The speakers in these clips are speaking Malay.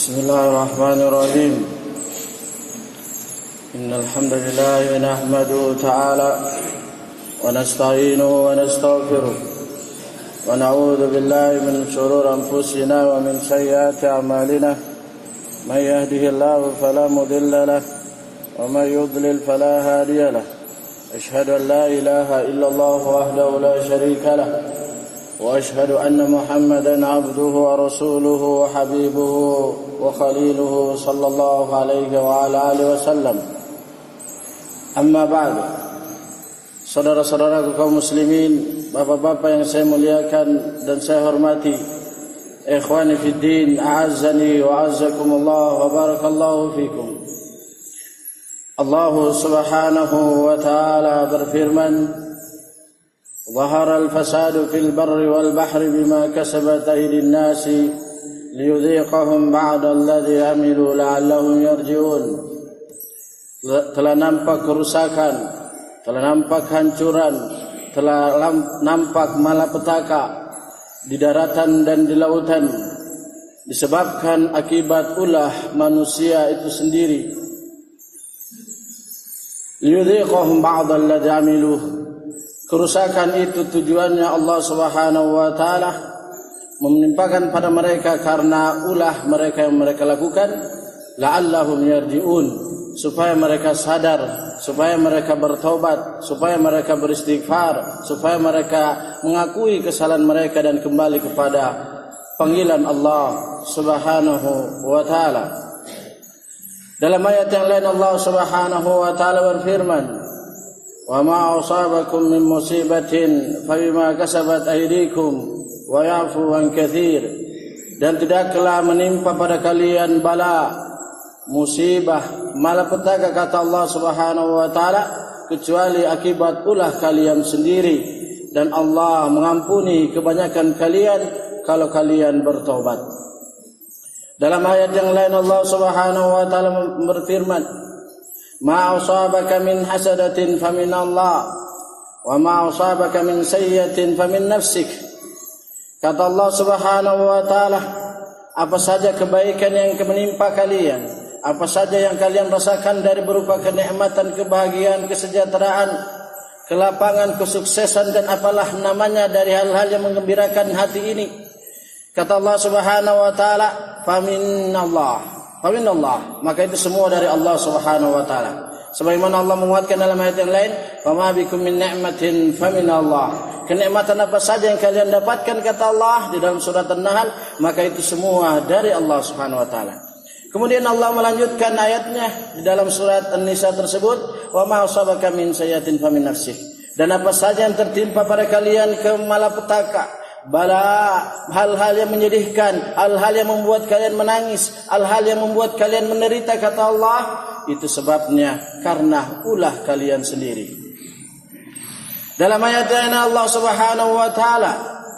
Bismillahirrahmanirrahim. Innal hamdalillah nahmaduhu ta'ala wa nasta'inuhu wa nastaghfiruh wa na'udzu billahi min shururi anfusina wa min sayyiati a'malina. May yahdihillahu fala mudilla lahu wa may yudlil fala hadiya lahu. Ashhadu an la ilaha illallah wahdahu la sharika lahu wa ashhadu anna Muhammadan 'abduhu wa rasuluhu wa habibuhu wa khaliluhu sallallahu alaihi wa ala alihi wasallam. Amma ba'd. Saudara-saudara kaum muslimin, bapak-bapak yang saya muliakan dan saya hormati, ikhwani fid din, a'azzani wa a'azzakumullah wa barakallahu fikum. Allah subhanahu wa ta'ala berfirman, ظهر الفساد في البر والبحر بما كسبت أيدي الناس ليذيقهم بعض الذي عملوا لعلهم يرجعون. Telah nampak kerusakan, telah nampak hancuran, telah nampak malapetaka di daratan dan di lautan disebabkan akibat ulah manusia itu sendiri. Liyudhiqahum ba'd alladhi 'amiluh. Kerusakan itu tujuannya Allah Subhanahu wa taala menimpakan pada mereka karena ulah mereka yang mereka lakukan, la'allahum yarji'un, supaya mereka sadar, supaya mereka bertobat, supaya mereka beristighfar, supaya mereka mengakui kesalahan mereka dan kembali kepada panggilan Allah Subhanahu wa taala. Dalam ayat yang lain Allah Subhanahu wa taala berfirman, wa ma asabakum min musibatin fabima kasabat aydikum wa ya'fu an katsir. Dan tidaklah menimpa pada kalian bala, musibah, malapetaka kata Allah Subhanahu wa taala kecuali akibat ulah kalian sendiri, dan Allah mengampuni kebanyakan kalian kalau kalian bertaubat. Dalam ayat yang lain Allah Subhanahu wa taala berfirman, ma asabaka min hasadatin famin Allah wa ma asabaka min sayyi'atin famin nafsik. Kata Allah Subhanahu wa taala, apa saja kebaikan yang menimpa kalian, apa saja yang kalian rasakan dari berupa kenikmatan, kebahagiaan, kesejahteraan, kelapangan, kesuksesan dan apalah namanya dari hal-hal yang menggembirakan hati ini, kata Allah Subhanahu wa taala, famin Allah, maka itu semua dari Allah Subhanahu wa taala. Sebagaimana Allah menguatkan dalam ayat yang lain, "Fama bikum min ni'matin famin Allah." Kenikmatan apa saja yang kalian dapatkan kata Allah di dalam surat An-Nahl, maka itu semua dari Allah Subhanahu wa taala. Kemudian Allah melanjutkan ayatnya di dalam surat An-Nisa tersebut, "Wa ma asabaka min sayyi'atin famin nafsik." Dan apa saja yang tertimpa pada kalian malapetaka, bala, hal-hal yang menyedihkan, hal-hal yang membuat kalian menangis, hal-hal yang membuat kalian menderita kata Allah, itu sebabnya karena ulah kalian sendiri. Dalam ayat ini Allah Subhanahu wa taala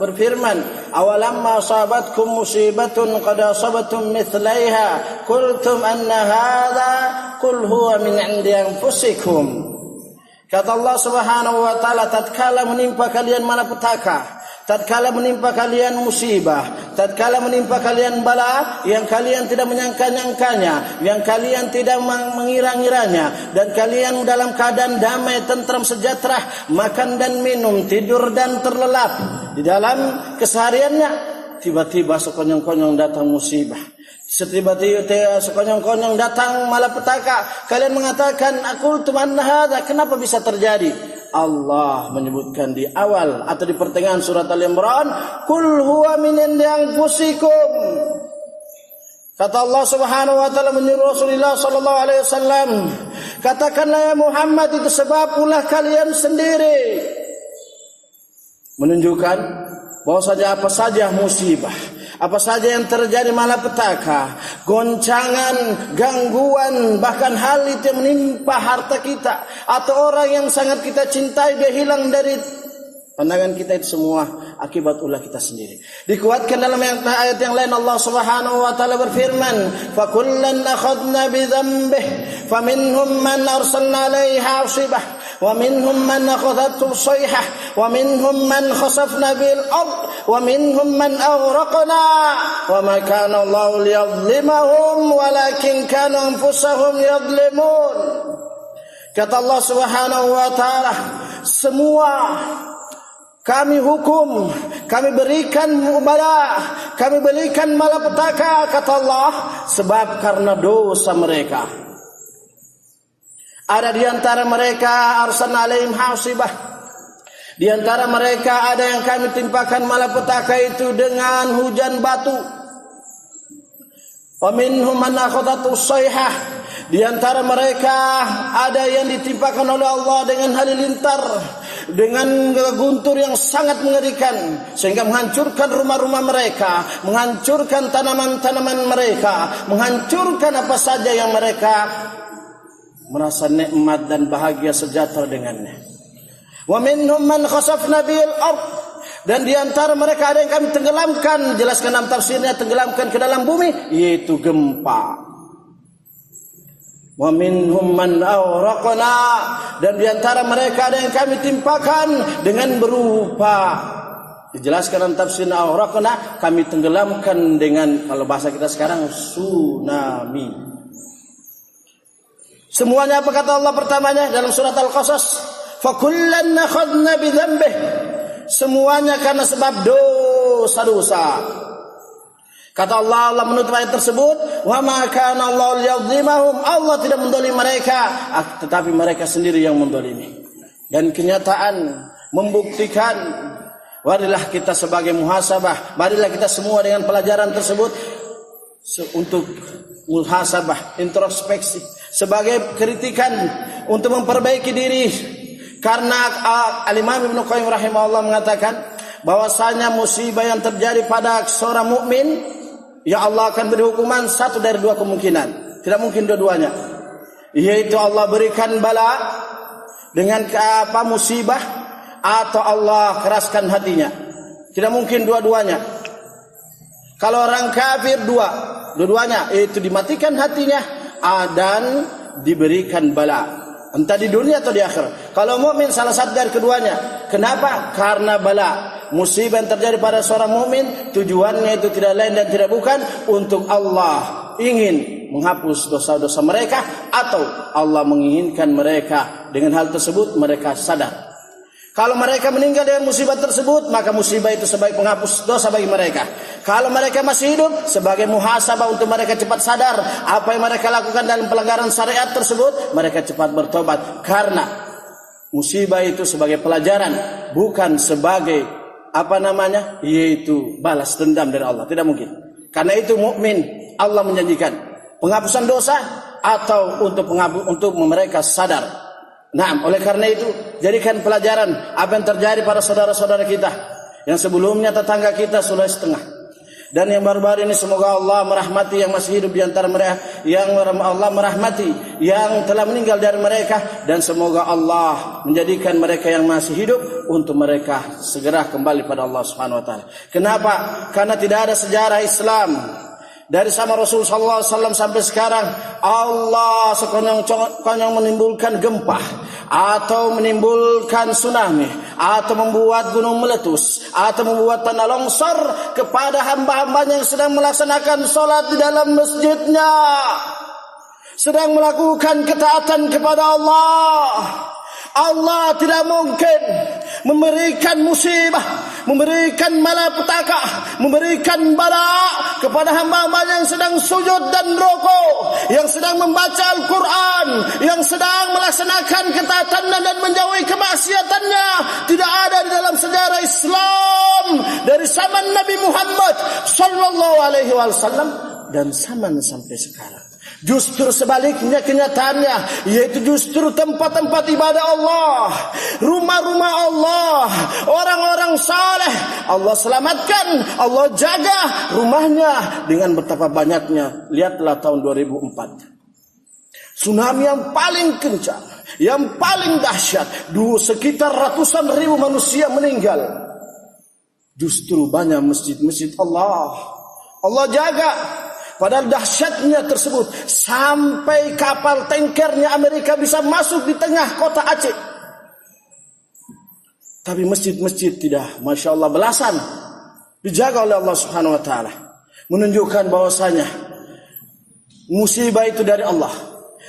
berfirman, awalamma asabatkum musibatun qad asabatum mithlaiha qultum anna hadza qul huwa min 'indi anfusikum. Kata Allah Subhanahu wa taala, tatkala menimpa kalian malapetaka, tatkala menimpa kalian musibah, tatkala menimpa kalian bala yang kalian tidak menyangka-nyangkanya, yang kalian tidak mengira-ngiranya, dan kalian dalam keadaan damai, tentram, sejahtera, makan dan minum, tidur dan terlelap di dalam kesehariannya, tiba-tiba sekonyong-konyong datang musibah, tiba-tiba sekonyong-konyong datang malapetaka, kalian mengatakan, aqul tumanna hadza, kenapa bisa terjadi? Allah menyebutkan di awal atau di pertengahan surat Al-Imran, "Qul huwa min 'indi anfusikum." Kata Allah Subhanahu wa taala menyuruh Rasulullah sallallahu alaihi wasallam, katakanlah ya Muhammad, itu sebab ulah kalian sendiri. Menunjukkan bahwasanya apa saja musibah, apa saja yang terjadi malapetaka, goncangan, gangguan, bahkan hal itu yang menimpa harta kita atau orang yang sangat kita cintai dia hilang dari pandangan kita, itu semua akibat ulah kita sendiri. Dikuatkan dalam ayat yang lain Allah Subhanahu wa taala berfirman, "Fa kullan akhadna bi dhanbihi faminhum man arsalna 'alaihi hasibah wa minhum man akhadhathu sayhah wa minhum man khasafna bil ard wa minhum man aghraqna wa ma kana Allahu liyadhlimahum walakin kanu anfusahum yadhlimun. Kata Allah Subhanahu wa taala, semua kami hukum, kami berikan bala, kami berikan malapetaka, kata Allah, sebab karena dosa mereka. Ada di antara mereka arsalna alaihim hasibah. Di antara mereka ada yang kami timpakan malapetaka itu dengan hujan batu. Wa minhum man akhadhathu sayhah. Di antara mereka ada yang ditimpakan oleh Allah dengan halilintar, dengan guntur yang sangat mengerikan, sehingga menghancurkan rumah-rumah mereka, menghancurkan tanaman-tanaman mereka, menghancurkan apa saja yang mereka merasa nikmat dan bahagia sejahtera dengannya. Wa minhum man khasafna bil ard. Dan di antara mereka ada yang kami tenggelamkan, jelaskan dalam tafsirnya, tenggelamkan ke dalam bumi, yaitu gempa. Wa minhum man aghraqna. Dan di antara mereka ada yang kami timpakan dengan berupa, dijelaskan dalam tafsir aghraqna, kami tenggelamkan dengan, kalau bahasa kita sekarang, tsunami. Semuanya apa kata Allah pertamanya dalam surat Al-Qasas? Fakullan akhadna bidzambih. Semuanya karena sebab dosa-dosa. Kata Allah, Allah menutup ayat tersebut, wa ma kana Allahu liyadhlimahum. Allah tidak mendolimi mereka, tetapi mereka sendiri yang mendolimi. Dan kenyataan membuktikan, marilah kita sebagai muhasabah, marilah kita semua dengan pelajaran tersebut untuk muhasabah, introspeksi, sebagai kritikan untuk memperbaiki diri. Karena Al-Imam Ibnu Qayyim rahimahullah mengatakan bahwasanya musibah yang terjadi pada seorang mukmin, ya Allah akan beri hukuman satu dari dua kemungkinan, tidak mungkin dua-duanya, yaitu Allah berikan bala dengan musibah, atau Allah keraskan hatinya. Tidak mungkin dua-duanya. Kalau orang kafir dua-duanya, yaitu dimatikan hatinya dan diberikan bala, entah di dunia atau di akhirat. Kalau mukmin salah satu dari keduanya. Kenapa? Karena bala, musibah yang terjadi pada seorang mukmin, tujuannya itu tidak lain dan tidak bukan untuk Allah ingin menghapus dosa-dosa mereka, atau Allah menginginkan mereka dengan hal tersebut mereka sadar. Kalau mereka meninggal dengan musibah tersebut, maka musibah itu sebagai penghapus dosa bagi mereka. Kalau mereka masih hidup, sebagai muhasabah untuk mereka cepat sadar apa yang mereka lakukan dalam pelanggaran syariat tersebut, mereka cepat bertobat. Karena musibah itu sebagai pelajaran, bukan sebagai yaitu balas dendam dari Allah. Tidak mungkin. Karena itu mukmin Allah menjanjikan penghapusan dosa atau untuk mereka sadar. Nah, oleh karena itu jadikan pelajaran apa yang terjadi pada saudara-saudara kita yang sebelumnya tetangga kita Sulawesi Tengah, dan yang baru-baru ini semoga Allah merahmati yang masih hidup di antara mereka, yang Allah merahmati yang telah meninggal dari mereka, dan semoga Allah menjadikan mereka yang masih hidup untuk mereka segera kembali pada Allah Subhanahu wa taala. Kenapa? Karena tidak ada sejarah Islam dari sama Rasulullah SAW sampai sekarang Allah sekonyong-konyong menimbulkan gempa, atau menimbulkan tsunami, atau membuat gunung meletus, atau membuat tanah longsor kepada hamba-hambanya yang sedang melaksanakan sholat di dalam masjidnya, sedang melakukan ketaatan kepada Allah. Allah tidak mungkin memberikan musibah, memberikan malapetaka, memberikan bala kepada hamba-hambanya yang sedang sujud dan rukuk, yang sedang membaca Al-Quran, yang sedang melaksanakan ketaatannya dan menjauhi kemaksiatannya. Tidak ada di dalam sejarah Islam dari zaman Nabi Muhammad sallallahu alaihi wasallam dan zaman sampai sekarang. Justru sebaliknya kenyataannya, yaitu justru tempat-tempat ibadah Allah, rumah-rumah Allah, orang-orang saleh Allah selamatkan, Allah jaga rumahnya dengan betapa banyaknya. Lihatlah tahun 2004, tsunami yang paling kencang, yang paling dahsyat, sekitar ratusan ribu manusia meninggal. Justru banyak masjid-masjid Allah jaga. Padahal dahsyatnya tersebut sampai kapal tankernya Amerika bisa masuk di tengah kota Aceh. Tapi masjid-masjid tidak, Masya Allah, belasan dijaga oleh Allah Subhanahu wa Ta'ala, menunjukkan bahwasanya musibah itu dari Allah.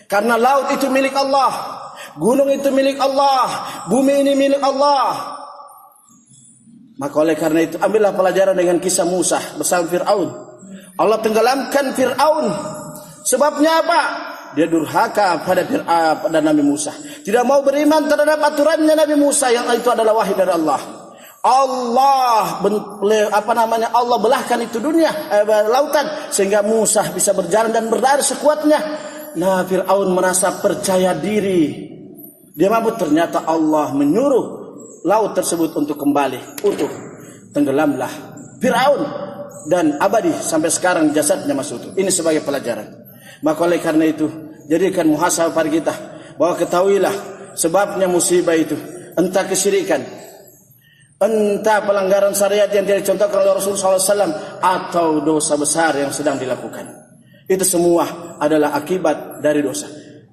Karena laut itu milik Allah, gunung itu milik Allah, bumi ini milik Allah. Maka oleh karena itu ambillah pelajaran dengan kisah Musa bersama Fir'aun. Allah tenggelamkan Fir'aun. Sebabnya apa? Dia durhaka pada Nabi Musa. Tidak mau beriman terhadap aturannya Nabi Musa yang itu adalah wahyu dari Allah. Allah belahkan itu dunia, lautan, sehingga Musa bisa berjalan dan berlari sekuatnya. Nah, Fir'aun merasa percaya diri. Dia mabuk, ternyata Allah menyuruh laut tersebut untuk kembali, utuh. Tenggelamlah Fir'aun dan abadi sampai sekarang jasadnya masih utuh. Ini sebagai pelajaran. Maka oleh karena itu, jadikan muhasabah pada kita bahwa ketahuilah sebabnya musibah itu, entah kesyirikan, entah pelanggaran syariat yang dicontohkan oleh Rasulullah SAW, atau dosa besar yang sedang dilakukan. Itu semua adalah akibat dari dosa.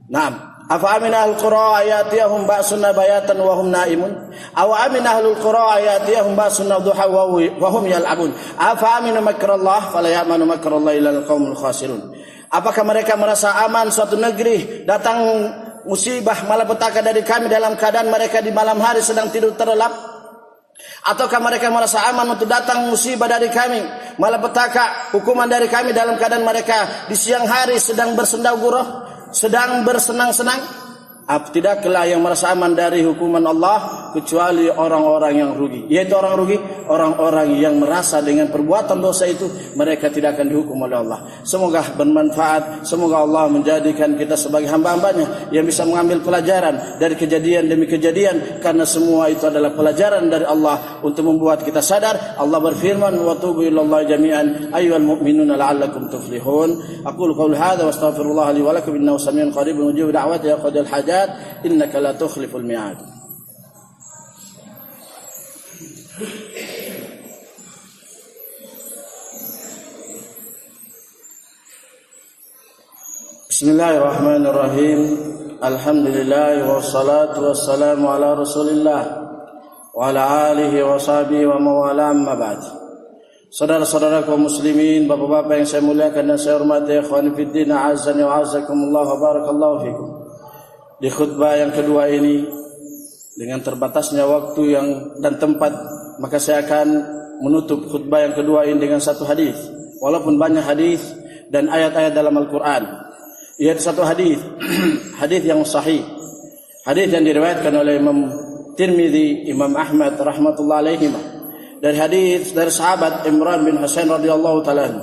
Naam. Afa amina ahlul qura ayatiyahum ba'suna bayatan wa hum naimun aw amina ahlul qura ayatiyahum ba'suna duha wa hum yal'abun afa amina makrallah fala ya'manu makrallahi illa alqaumul khasirun. Apakah mereka merasa aman suatu negeri datang musibah malapetaka dari kami dalam keadaan mereka di malam hari sedang tidur terlelap? Ataukah mereka merasa aman untuk datang musibah dari kami, malapetaka, hukuman dari kami dalam keadaan mereka di siang hari sedang bersendau gurau, sedang bersenang-senang? Tidaklah yang merasa aman dari hukuman Allah kecuali orang-orang yang rugi. Yaitu orang rugi, orang-orang yang merasa dengan perbuatan dosa itu mereka tidak akan dihukum oleh Allah. Semoga bermanfaat. Semoga Allah menjadikan kita sebagai hamba-hambanya yang bisa mengambil pelajaran dari kejadian demi kejadian, karena semua itu adalah pelajaran dari Allah untuk membuat kita sadar. Allah berfirman, wa tubu ilallahi jami'an ayyuhal mu'minuna la'allakum tuflihun. Aqulu qawli hadza wa astaghfirullah li wa lakum innahu samiun qaribun mujibu da'wati ya qadil hajat innaka la tukhliful mi'ad. Bismillahirrahmanirrahim. Alhamdulillah wassalatu wassalamu ala Rasulillah wa ala alihi wa sahbihi wa mawala, amma ba'd. Saudara-saudara kaum muslimin, bapak-bapak yang saya muliakan dan saya hormati, ikhwan fiddin, a'azzani wa a'azzakumullah wa barakallahu fikum. Di khutbah yang kedua ini, dengan terbatasnya waktu dan tempat, maka saya akan menutup khutbah yang kedua ini dengan satu hadis. Walaupun banyak hadis dan ayat-ayat dalam Al-Quran, yaitu satu hadis, hadis yang sahih, hadis yang diriwayatkan oleh Imam Tirmidzi, Imam Ahmad rahmatullah alaihim, dari hadis dari sahabat Imran bin Husain radhiyallahu taala.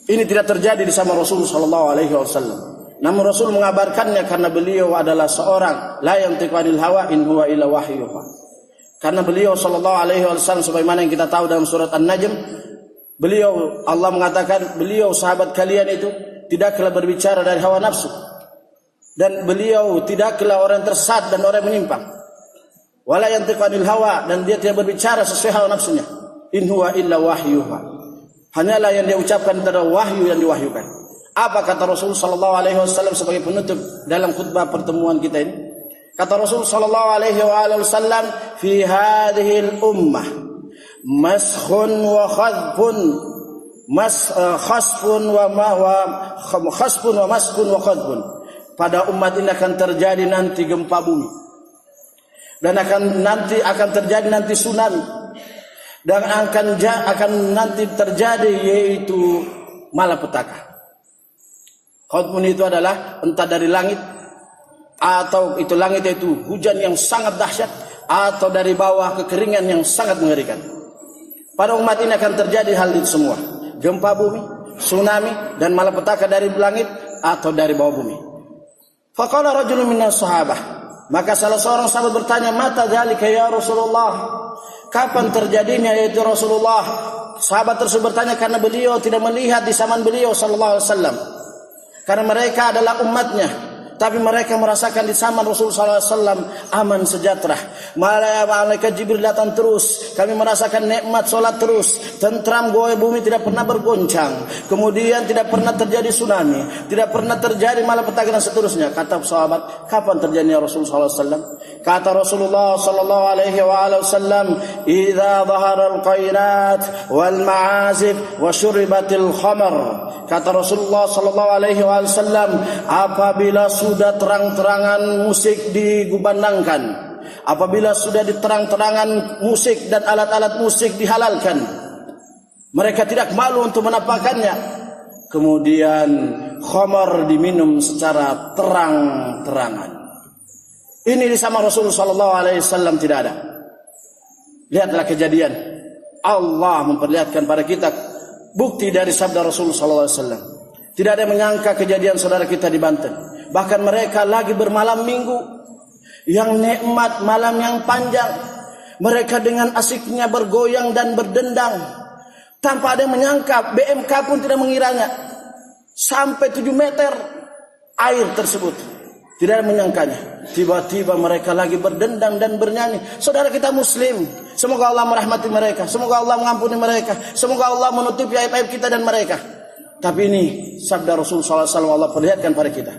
Ini tidak terjadi di zaman Rasulullah sallallahu alaihi wasallam. Namun Rasul mengabarkannya karena beliau adalah seorang la yantiqu anil hawa in huwa illa wahyuha. Karena beliau sallallahu alaihi wasallam sebagaimana yang kita tahu dalam surat An-Najm, beliau, Allah mengatakan beliau sahabat kalian itu tidaklah berbicara dari hawa nafsu, dan beliau tidaklah orang tersesat dan orang menyimpang. Wala yantiqu anil hawa, dan dia tidak berbicara sesuai hawa nafsunya. In huwa illa wahyuha. Hanyalah yang dia ucapkan adalah wahyu yang diwahyukan. Apa kata Rasul sallallahu alaihi wasallam sebagai penutup dalam khutbah pertemuan kita ini? Kata Rasul sallallahu alaihi wasallam, fi hadhihi al-ummah maskhun wa khadfun, khasfun wa khasfun wa maskun wa khadfun. Pada umat ini akan terjadi nanti gempa bumi, dan akan terjadi nanti tsunami, dan akan nanti terjadi yaitu malapetaka. Khadfun itu adalah entah dari langit, atau itu langit itu hujan yang sangat dahsyat, atau dari bawah kekeringan yang sangat mengerikan. Pada umat ini akan terjadi hal itu semua, gempa bumi, tsunami, dan malapetaka dari langit atau dari bawah bumi. Faqala rajulun minas sahabah, maka salah seorang sahabat bertanya, mata dzalika ya Rasulullah? Kapan terjadinya yaitu Rasulullah? Sahabat tersebut bertanya karena beliau tidak melihat di zaman beliau sallallahu alaihi wasallam. Karena mereka adalah umatnya, tapi mereka merasakan di zaman Rasulullah SAW aman sejahtera. Malaikat Jibril datang terus, kami merasakan nikmat solat terus, tentram, goyah, bumi tidak pernah bergoncang. Kemudian tidak pernah terjadi tsunami, tidak pernah terjadi malapetaka dan seterusnya. Kata sahabat, kapan terjadinya Rasulullah SAW? Kata Rasulullah sallallahu alaihi wasallam, "Idza dhahara al-qainat wal ma'azif wa syuribatil khamr." Kata Rasulullah sallallahu alaihi wasallam, apabila sudah terang-terangan musik digubandangkan, apabila sudah diterang-terangan musik dan alat-alat musik dihalalkan, mereka tidak malu untuk menampakkannya. Kemudian khamar diminum secara terang-terangan. Ini di zaman Rasulullah sallallahu alaihi wasallam tidak ada. Lihatlah kejadian. Allah memperlihatkan pada kita bukti dari sabda Rasulullah sallallahu alaihi wasallam. Tidak ada yang menyangka kejadian saudara kita di Banten. Bahkan mereka lagi bermalam minggu yang nikmat, malam yang panjang. Mereka dengan asiknya bergoyang dan berdendang. Tanpa ada yang menyangka, BMK pun tidak mengiranya. Sampai 7 meter air tersebut. Tidak ada menyangkanya. Tiba-tiba mereka lagi berdendang dan bernyanyi. Saudara kita muslim. Semoga Allah merahmati mereka. Semoga Allah mengampuni mereka. Semoga Allah menutupi aib-aib kita dan mereka. Tapi ini sabda Rasulullah SAW Allah perlihatkan pada kita.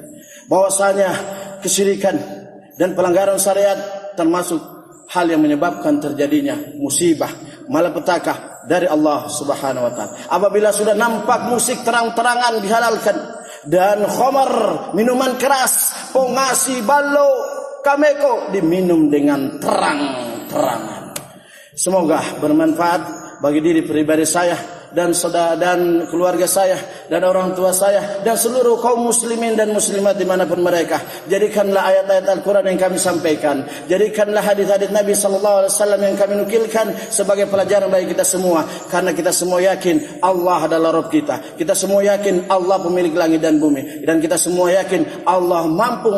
Bahwasanya kesyirikan dan pelanggaran syariat termasuk hal yang menyebabkan terjadinya musibah, malapetaka dari Allah Subhanahu wa taala. Apabila sudah nampak musik terang-terangan dihalalkan dan khamar, minuman keras, pongasi, ballo, kameko diminum dengan terang-terangan. Semoga bermanfaat bagi diri pribadi saya dan saudara dan keluarga saya dan orang tua saya dan seluruh kaum muslimin dan muslimat dimanapun mereka. Jadikanlah ayat-ayat Al-Quran yang kami sampaikan, jadikanlah hadis-hadis Nabi SAW yang kami nukilkan sebagai pelajaran bagi kita semua. Karena kita semua yakin Allah adalah Rabb kita. Kita semua yakin Allah pemilik langit dan bumi. Dan kita semua yakin Allah mampu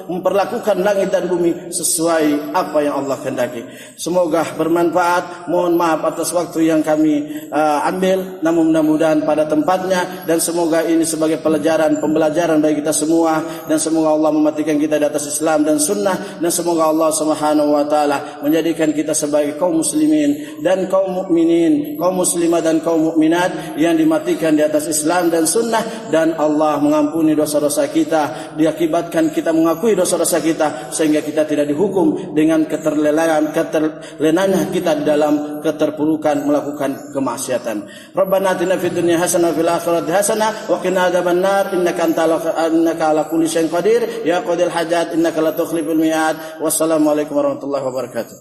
memperlakukan langit dan bumi sesuai apa yang Allah kehendaki. Semoga bermanfaat. Mohon maaf atas waktu yang kami ambil, namun mudah-mudahan pada tempatnya, dan semoga ini sebagai pembelajaran bagi kita semua, dan semoga Allah mematikan kita di atas Islam dan sunnah, dan semoga Allah Subhanahu wa taala menjadikan kita sebagai kaum muslimin dan kaum mukminin, kaum muslimah dan kaum mukminat yang dimatikan di atas Islam dan sunnah, dan Allah mengampuni dosa-dosa kita, diakibatkan kita mengakui dosa-dosa kita sehingga kita tidak dihukum dengan keterlenanya kita dalam keterpurukan melakukan kemaksiatan. Rabbana atina fid dunya hasanah wa fil akhirati hasanah wa qina adzabannar innaka ala kulli syai'in qadir ya qadil hajat innaka la tukhliful mi'ad. Wassalamualaikum warahmatullahi wabarakatuh.